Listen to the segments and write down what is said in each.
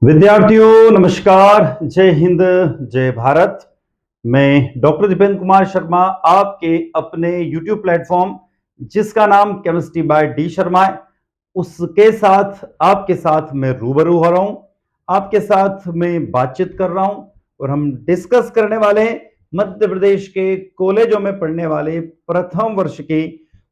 विद्यार्थियों नमस्कार, जय हिंद, जय भारत। मैं डॉक्टर दीपेंद्र कुमार शर्मा आपके अपने YouTube प्लेटफॉर्म जिसका नाम केमिस्ट्री बाय डी शर्मा है, उसके साथ आपके साथ मैं रूबरू हो रहा हूं। आपके साथ मैं बातचीत कर रहा हूं और हम डिस्कस करने वाले हैं मध्य प्रदेश के कॉलेजों में पढ़ने वाले प्रथम वर्ष के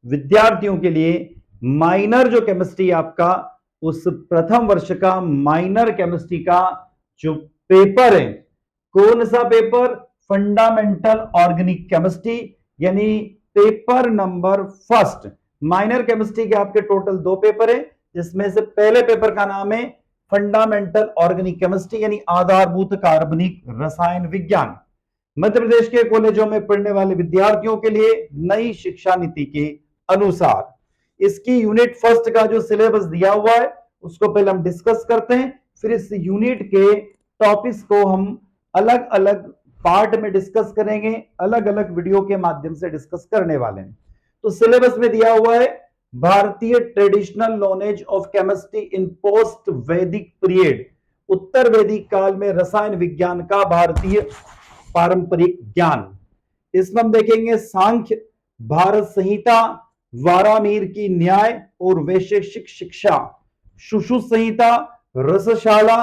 विद्यार्थियों के लिए माइनर जो केमिस्ट्री आपका उस प्रथम वर्ष का माइनर केमिस्ट्री का जो पेपर है, कौन सा पेपर? फंडामेंटल ऑर्गेनिक केमिस्ट्री, यानी paper number first. Minor chemistry के आपके टोटल 2 पेपर है, जिसमें से पहले पेपर का नाम है फंडामेंटल ऑर्गेनिक केमिस्ट्री यानी आधारभूत कार्बनिक रसायन विज्ञान। मध्य प्रदेश के कॉलेजों में पढ़ने वाले विद्यार्थियों के लिए नई शिक्षा नीति के अनुसार इसकी यूनिट फर्स्ट का जो सिलेबस दिया हुआ है उसको पहले हम डिस्कस करते हैं, फिर इस यूनिट के टॉपिक्स को हम अलग अलग पार्ट में डिस्कस करेंगे, अलग अलग वीडियो के माध्यम से डिस्कस करने वाले हैं। तो सिलेबस में दिया हुआ है भारतीय traditional knowledge of chemistry in post वैदिक पीरियड, उत्तर वैदिक काल में रसायन विज्ञान का भारतीय पारंपरिक ज्ञान। इसमें हम देखेंगे सांख्य, भारत संहिता, वारामीर की न्याय और वैशेषिक शिक्षा, सुश्रुत संहिता, रसशाला,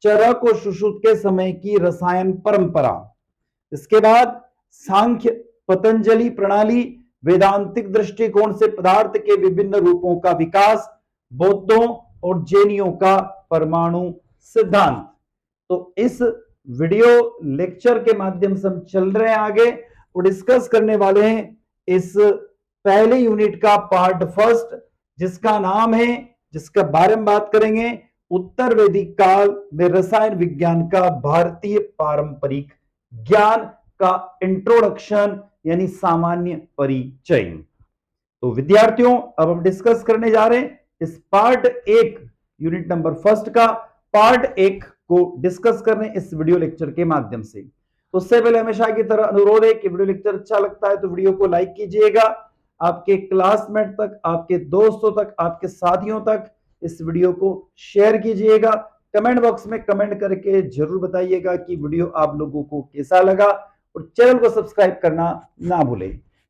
चरक और सुश्रुत के समय की रसायन परंपरा। इसके बाद सांख्य, पतंजलि प्रणाली, वेदांतिक दृष्टिकोण से पदार्थ के विभिन्न रूपों का विकास, बौद्धों और जैनियों का परमाणु सिद्धांत। तो इस वीडियो लेक्चर के माध्यम से हम चल रहे हैं आगे और डिस्कस करने वाले हैं इस पहले यूनिट का पार्ट फर्स्ट, जिसका नाम है, जिसका बारे में बात करेंगे, उत्तर वैदिक काल में रसायन विज्ञान का भारतीय पारंपरिक ज्ञान का इंट्रोडक्शन यानी सामान्य परिचय। तो विद्यार्थियों अब हम डिस्कस करने जा रहे हैं इस पार्ट 1 यूनिट नंबर फर्स्ट का पार्ट 1 को डिस्कस करने इस वीडियो लेक्चर के माध्यम से। तो उससे पहले हमेशा की तरह अनुरोध है कि वीडियो लेक्चर अच्छा लगता है तो वीडियो को लाइक कीजिएगा, आपके क्लासमेट तक, आपके दोस्तों तक, आपके साथियों तक इस वीडियो को शेयर कीजिएगा। कमेंट बॉक्स में कमेंट करके जरूर बताइएगा कि वीडियो आप लोगों को कैसा लगा और चैनल को सब्सक्राइब करना ना भूलें।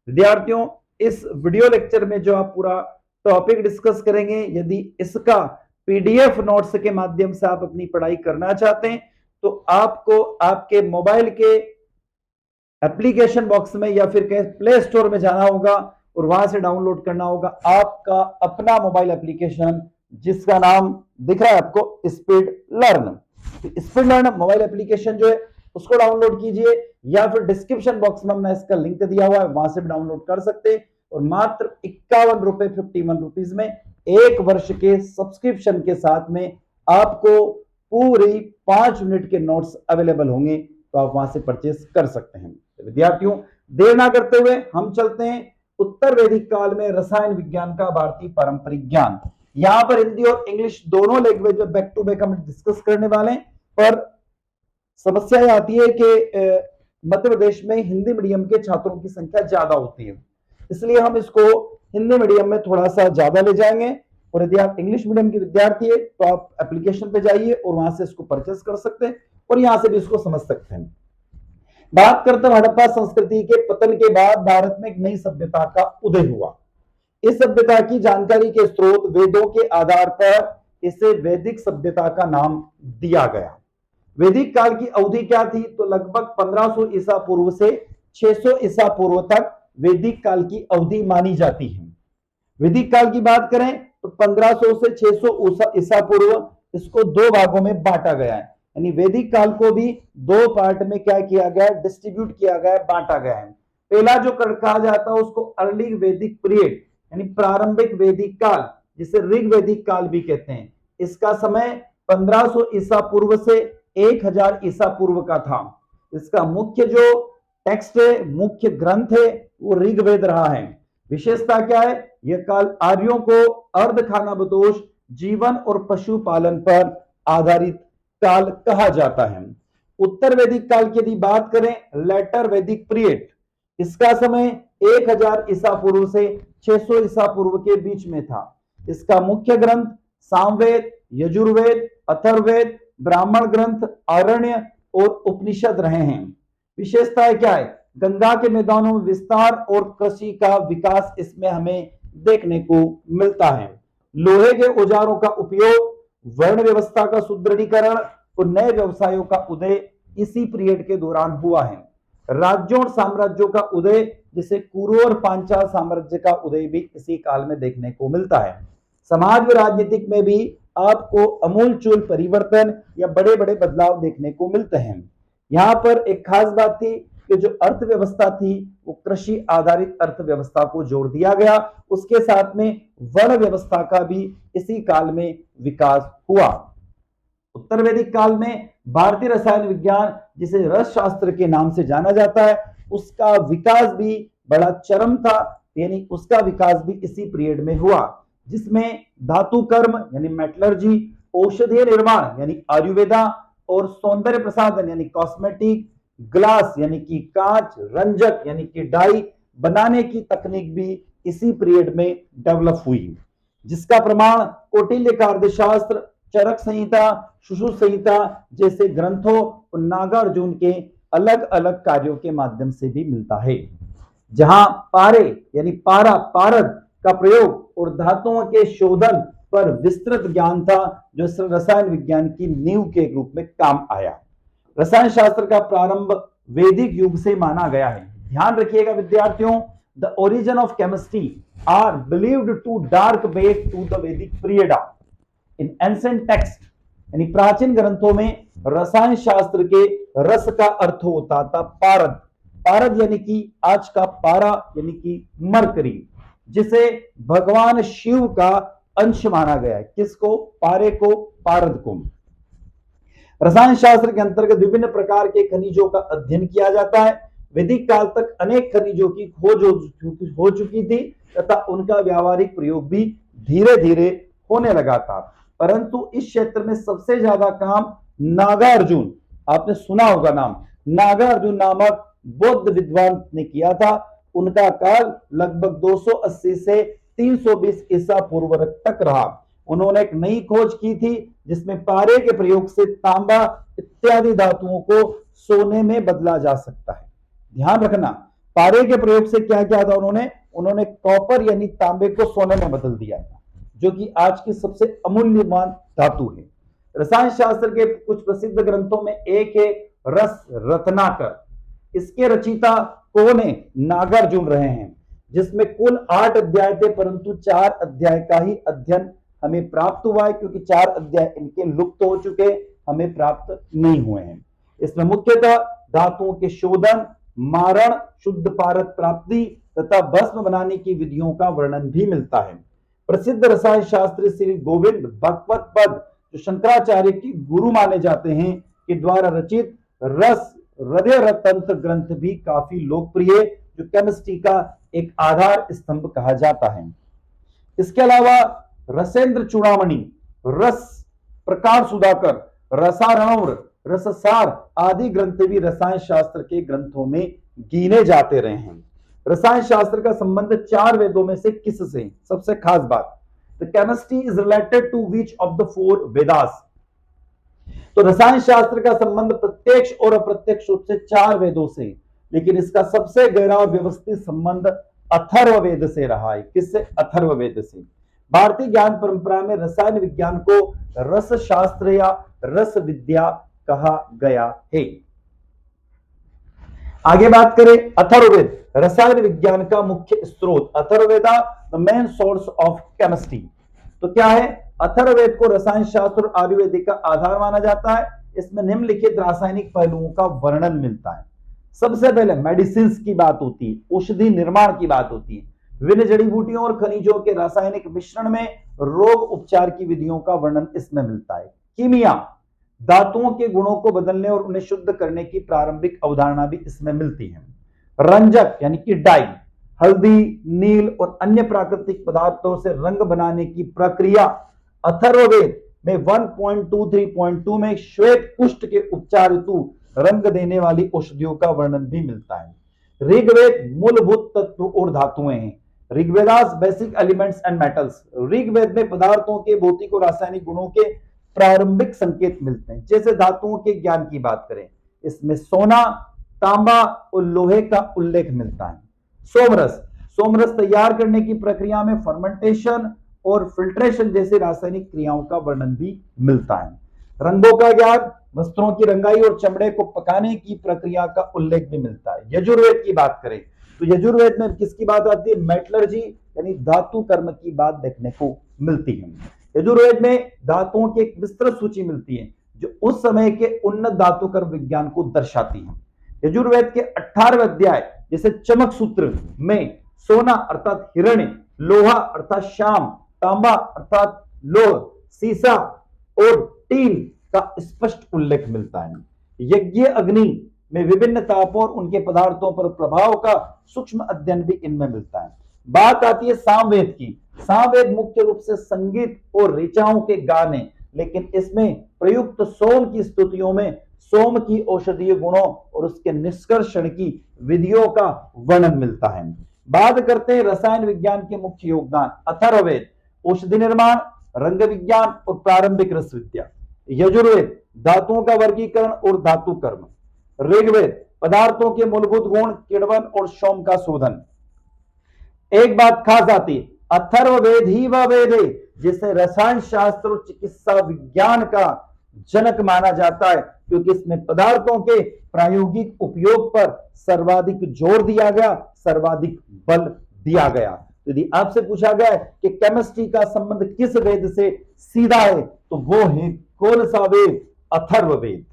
विद्यार्थियों इस वीडियो लेक्चर में जो आप पूरा टॉपिक डिस्कस करेंगे, यदि इसका पीडीएफ नोट्स के माध्यम से आप अपनी पढ़ाई करना चाहते हैं तो आपको आपके मोबाइल के एप्लीकेशन बॉक्स में या फिर प्ले स्टोर में जाना होगा और वहां से डाउनलोड करना होगा आपका अपना मोबाइल एप्लीकेशन जिसका नाम दिख रहा है आपको, speed learn. Speed learn mobile application जो है उसको डाउनलोड कीजिए या फिर डिस्क्रिप्शन बॉक्स में हमने इसका लिंक दिया हुआ है, वहां से भी डाउनलोड कर सकते हैं और मात्र 51 रुपए 51 रुपीज में 1 वर्ष के सब्सक्रिप्शन के साथ में आपको पूरी 5 मिनट के नोट्स अवेलेबल होंगे, तो आप वहां से परचेस कर सकते हैं। तो विद्यार्थियों देर ना करते हुए हम चलते हैं उत्तर वैदिक काल में रसायन विज्ञान का भारतीय पारंपरिक ज्ञान। यहां पर हिंदी और इंग्लिश दोनों लैंग्वेज में बैक टू बैक हम डिस्कस करने वाले हैं, पर समस्या यह आती है कि मध्य प्रदेश में हिंदी मीडियम के छात्रों की संख्या ज्यादा होती है, इसलिए हम इसको हिंदी मीडियम में थोड़ा सा ज्यादा ले जाएंगे। और यदि आप इंग्लिश मीडियम के विद्यार्थी है तो आप एप्लीकेशन पे जाइए और वहां से इसको परचेस कर सकते हैं और यहां से भी इसको समझ सकते हैं। बात करते हैं हड़प्पा संस्कृति के पतन के बाद भारत में एक नई सभ्यता का उदय हुआ। इस सभ्यता की जानकारी के स्रोत वेदों के आधार पर इसे वैदिक सभ्यता का नाम दिया गया। वैदिक काल की अवधि क्या थी? तो लगभग 1500 ईसा पूर्व से 600 ईसा पूर्व तक वैदिक काल की अवधि मानी जाती है। वैदिक काल की बात करें तो 1500 से 600 ईसा पूर्व इसको 2 भागों में बांटा गया है, यानी वैदिक काल को भी 2 पार्ट में क्या किया गया है, डिस्ट्रीब्यूट किया गया है, बांटा गया है। पहला जो कहा जाता है उसको अर्ली वैदिक पीरियड यानी प्रारंभिक वैदिक काल, जिसे ऋग वैदिक काल भी कहते हैं। इसका समय 1500 ईसा पूर्व से 1000 ईसा पूर्व का था। इसका मुख्य जो टेक्स्ट है, मुख्य ग्रंथ है, वो ऋग्वेद रहा है। विशेषता क्या है? यह काल आर्यों को अर्ध खानाबदोश जीवन और पशुपालन पर आधारित काल कहा जाता है। उत्तर वैदिक काल की यदि बात करें, लेटर वैदिक पीरियड, इसका समय 1000 ईसा पूर्व से 600 ईसा पूर्व के बीच में था। इसका मुख्य ग्रंथ सामवेद, यजुर्वेद, अथर्ववेद, ब्राह्मण ग्रंथ, आरण्य और उपनिषद रहे हैं। विशेषताएं क्या है? गंगा के मैदानों में विस्तार और कृषि का विकास इसमें हमें देखने को मिलता है। लोहे के औजारों का उपयोग, वर्ण व्यवस्था का सुदृढ़ीकरण और नए व्यवसायों का उदय इसी पीरियड के दौरान हुआ है। राज्यों और साम्राज्यों का उदय, जैसे कुरु और पांचाल साम्राज्य का उदय भी इसी काल में देखने को मिलता है। समाज व राजनीतिक में भी आपको अमूलचूल परिवर्तन या बड़े बड़े बदलाव देखने को मिलते हैं। यहाँ पर एक खास बात थी कि जो अर्थव्यवस्था थी वो कृषि आधारित अर्थव्यवस्था को जोड़ दिया गया, उसके साथ में वर्ण व्यवस्था का भी इसी काल में विकास हुआ। उत्तर वैदिक काल में भारतीय रसायन विज्ञान, जिसे रस शास्त्र के नाम से जाना जाता है, उसका विकास भी बड़ा चरम था, यानी उसका विकास भी इसी पीरियड में हुआ, जिसमें धातु कर्म यानी मेटलर्जी, औषधीय निर्माण यानी आयुर्वेदा और सौंदर्य प्रसाधन यानी कॉस्मेटिक, ग्लास यानी कि कांच, रंजक यानी कि डाई बनाने की तकनीक भी इसी पीरियड में डेवलप हुई, जिसका प्रमाण कौटिल्य का अर्थशास्त्र, चरक संहिता, सुश्रुत संहिता जैसे ग्रंथों और नागार्जुन के अलग अलग कार्यों के माध्यम से भी मिलता है। जहां पारे यानी पारा, पारद का प्रयोग और धातुओं के शोधन पर विस्तृत ज्ञान था, जो रसायन विज्ञान की नींव के रूप में काम आया। रसायन शास्त्र का प्रारंभ वैदिक युग से माना गया है। ध्यान रखिएगा विद्यार्थियों, the origin of chemistry are believed to dark back to the Vedic period. In ancient text यानी प्राचीन ग्रंथों में रसायन शास्त्र के रस का अर्थ होता था पारद। पारद यानी कि आज का पारा यानी कि मरकरी, जिसे भगवान शिव का अंश माना गया है। किसको? पारे को, पारद को। रसायन शास्त्र के अंतर्गत विभिन्न प्रकार के खनिजों का अध्ययन किया जाता है। वैदिक काल तक अनेक खनिजों की खोज हो चुकी थी तथा उनका व्यावहारिक प्रयोग भी धीरे धीरे होने लगा था, परंतु इस क्षेत्र में सबसे ज्यादा काम नागार्जुन, आपने सुना होगा नाम, नागार्जुन नामक बौद्ध विद्वान ने किया था। उनका काल लगभग 280 से 320 ईसा पूर्व तक रहा। उन्होंने एक नई खोज की थी जिसमें पारे के प्रयोग से तांबा इत्यादि धातुओं को सोने में बदला जा सकता है। ध्यान रखना, पारे के प्रयोग से क्या किया था उन्होंने कॉपर यानी तांबे को सोने में बदल दिया था, जो कि आज की सबसे अमूल्यवान धातु है। रसायन शास्त्र के कुछ प्रसिद्ध ग्रंथों में एक है रस रत्नाकर। इसके रचयिता कौन है? नागार्जुन रहे हैं, जिसमें कुल 8 अध्याय थे, परंतु 4 अध्याय का ही अध्ययन हमें प्राप्त हुआ है, क्योंकि 4 अध्याय इनके लुप्त हो चुके, हमें प्राप्त नहीं हुए हैं। इसमें मुख्यतः धातुओं के शोधन, मारण, शुद्ध पारद प्राप्ति तथा भस्म बनाने की विधियों का वर्णन भी मिलता है। प्रसिद्ध रसायन शास्त्री श्री गोविंद भगवत पद, जो शंकराचार्य की गुरु माने जाते हैं, के द्वारा रचित रस हृदय तंत्र ग्रंथ भी काफी लोकप्रिय, जो केमिस्ट्री का एक आधार स्तंभ कहा जाता है। इसके अलावा रसेंद्र चूड़ामणि, रस प्रकार सुधाकर, रसारणौर, रससार आदि ग्रंथ भी रसायन शास्त्र के ग्रंथों में गिने जाते रहे हैं। रसायन शास्त्र का संबंध 4 वेदों में से किससे? सबसे खास बात, the chemistry is related to which of the 4 Vedas? तो रसायन शास्त्र का संबंध प्रत्यक्ष और अप्रत्यक्ष रूप से 4 वेदों से, लेकिन इसका सबसे गहरा और व्यवस्थित संबंध अथर्ववेद से रहा है। किससे? अथर्ववेद से। भारतीय ज्ञान परंपरा में रसायन विज्ञान को रस शास्त्र या रस विद्या कहा गया है। आगे बात करें अथर्ववेद, रसायन विज्ञान का मुख्य स्रोत। Atharvaveda the main source of chemistry. तो क्या है? अथर्ववेद को रसायन शास्त्र और आयुर्वेदिक का आधार माना जाता है। इसमें निम्नलिखित रासायनिक पहलुओं का वर्णन मिलता है। सबसे पहले मेडिसिन की बात होती है, औषधि निर्माण की बात होती है। विभिन्न जड़ी बूटियों और खनिजों के रासायनिक मिश्रण में रोग उपचार की विधियों का वर्णन इसमें मिलता है। कीमिया, धातुओं के गुणों को बदलने और उन्हें शुद्ध करने की प्रारंभिक अवधारणा भी इसमें मिलती है। रंजक यानी कि डाई, हल्दी, नील और अन्य प्राकृतिक पदार्थों से रंग बनाने की प्रक्रिया। अथर्ववेद में 1.23.2 में श्वेत कुष्ठ के उपचार हेतु रंग देने वाली औषधियों का वर्णन भी मिलता है। ऋग्वेद मूलभूत तत्व और धातुएं हैं। Rigveda's basic elements and metals. Rigveda में पदार्थों के भौतिक और रासायनिक गुणों के प्रारंभिक संकेत मिलते हैं। जैसे धातुओं के ज्ञान की बात करें, इसमें सोना, तांबा और लोहे का उल्लेख मिलता है। सोमरस, सोमरस तैयार करने की प्रक्रिया में फर्मेंटेशन और फिल्ट्रेशन जैसे रासायनिक क्रियाओं का वर्णन भी मिलता है। रंगों का ज्ञान, वस्त्रों की रंगाई और चमड़े को पकाने की प्रक्रिया का उल्लेख भी मिलता है। यजुर्वेद की बात करें तो यजुर्वेद में किसकी बात आती है? मेटलर्जी यानी धातु कर्म की बात देखने को मिलती है। यजुर्वेद में धातुओं की एक विस्तृत सूची मिलती है जो उस समय के उन्नत धातु कर्म विज्ञान को दर्शाती है। यजुर्वेद के 18वें अध्याय जैसे चमक सूत्र में सोना अर्थात हिरण्य, लोहा अर्थात श्याम, तांबा अर्थात लोह, सीसा और टील का स्पष्ट उल्लेख मिलता है। यज्ञ अग्नि में विभिन्न तापों और उनके पदार्थों पर प्रभाव का सूक्ष्म अध्ययन भी इनमें मिलता है। बात आती है सामवेद की। सामवेद मुख्य रूप से संगीत और ऋचाओं के गान है, लेकिन इसमें प्रयुक्त सोम की स्तुतियों में सोम की औषधीय गुणों और उसके निष्कर्षण की विधियों का वर्णन मिलता है। बात करते हैं रसायन विज्ञान के मुख्य योगदान। अथर्ववेद औषधि निर्माण, रंग विज्ञान और प्रारंभिक रस विद्या। यजुर्वेद धातुओं का वर्गीकरण और धातु कर्म। ऋग्वेद पदार्थों के मूलभूत गुण, किण्वन और सोम का शोधन। एक बात खास आती है, अथर्ववेद ही वह वेद है जिसे रसायन शास्त्र और चिकित्सा विज्ञान का जनक माना जाता है, क्योंकि इसमें पदार्थों के प्रायोगिक उपयोग पर सर्वाधिक जोर दिया गया, सर्वाधिक बल दिया गया। यदि आपसे पूछा गया कि केमिस्ट्री का संबंध किस वेद से सीधा है तो वो है कौन सा वेद? अथर्ववेद।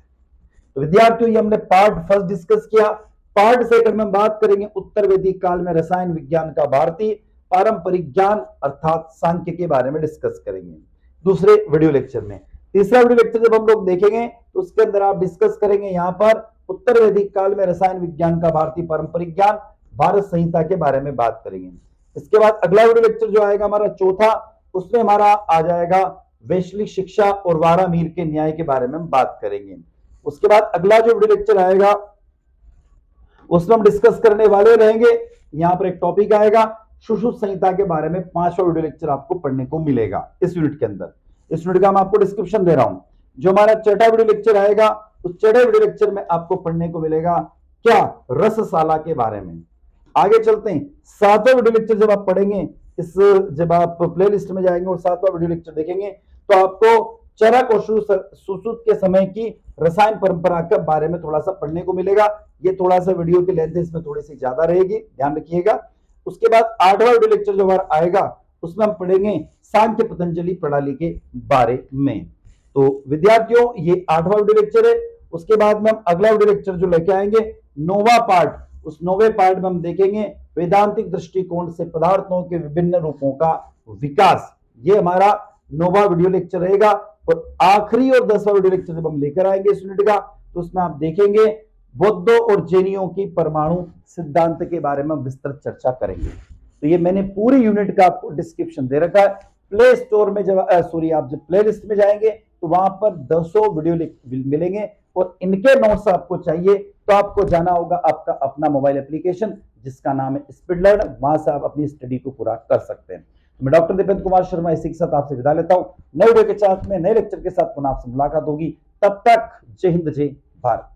तो विद्यार्थियों ये हमने पार्ट फर्स्ट डिस्कस किया। पार्ट सेकंड में बात करेंगे उत्तर वैदिक काल में रसायन विज्ञान का भारतीय पारंपरिक ज्ञान अर्थात सांख्य के बारे में डिस्कस करेंगे दूसरे वीडियो लेक्चर में। तीसरा वीडियो लेक्चर जब हम लोग देखेंगे तो उसके अंदर आप डिस्कस करेंगे यहाँ पर उत्तर वैदिक काल में रसायन विज्ञान का भारतीय पारंपरिक ज्ञान, भारत संहिता के बारे में बात करेंगे। इसके बाद अगला वीडियो लेक्चर जो आएगा हमारा चौथा, उसमें हमारा आ जाएगा वैश्विक शिक्षा और वारामीर के न्याय के बारे में हम बात करेंगे। उसके बाद अगला जो वीडियो लेक्चर आएगा उसमें हम डिस्कस करने वाले रहेंगे, यहाँ पर एक टॉपिक आएगा सुश्रुत संहिता के बारे में। 5वां वीडियो लेक्चर आपको पढ़ने को मिलेगा इस यूनिट के अंदर। इस यूनिट का मैं आपको डिस्क्रिप्शन दे रहा हूं। जो हमारा छठा वीडियो लेक्चर आएगा उस छठे वीडियो लेक्चर में आपको पढ़ने को मिलेगा क्या? रसशाला के बारे में। आगे चलते हैं, 7वां वीडियो लेक्चर जब आप पढ़ेंगे, जब आप प्ले लिस्ट में जाएंगे और 7वां वीडियो लेक्चर देखेंगे तो आपको चरक और सुश्रुत के समय की रसायन परंपरा के बारे में थोड़ा सा पढ़ने को मिलेगा। ये थोड़ा सा वीडियो की लेंथ इसमें थोड़ी सी ज्यादा रहेगी, ध्यान रखिएगा। उसके बाद 8वां वीडियो लेक्चर जो हमारा आएगा उसमें हम पढ़ेंगे सांख्य पतंजलि प्रणाली के बारे में। तो विद्यार्थियों ये 8वां वीडियो लेक्चर है। उसके बाद में हम अगला वीडियो लेक्चर जो लेके आएंगे 9वां पार्ट, उस 9वें पार्ट में हम देखेंगे वेदांतिक दृष्टिकोण से पदार्थों के विभिन्न रूपों का विकास। ये हमारा 9वां वीडियो लेक्चर रहेगा। और आखिरी और 10वां वीडियो लेक्चर जब हम लेकर आएंगे इस यूनिट का तो उसमें आप देखेंगे बौद्धों और जैनियों की परमाणु सिद्धांत के बारे में विस्तृत चर्चा करेंगे। तो ये मैंने पूरी यूनिट का आपको डिस्क्रिप्शन दे रखा है। प्ले स्टोर में जब आप जब प्ले लिस्ट में जाएंगे तो वहां पर 200 वीडियो मिलेंगे और इनके नोट्स आपको चाहिए तो आपको जाना होगा आपका अपना मोबाइल एप्लीकेशन जिसका नाम है स्पीड लर्न, वहां से आप अपनी स्टडी को पूरा कर सकते हैं। तो मैं डॉक्टर दीपेंद्र कुमार शर्मा इसी के साथ आपसे विदा लेता हूं। नए वीडियो के साथ में नए लेक्चर के साथ पुनः आपसे मुलाकात होगी। तब तक जय हिंद, जय भारत।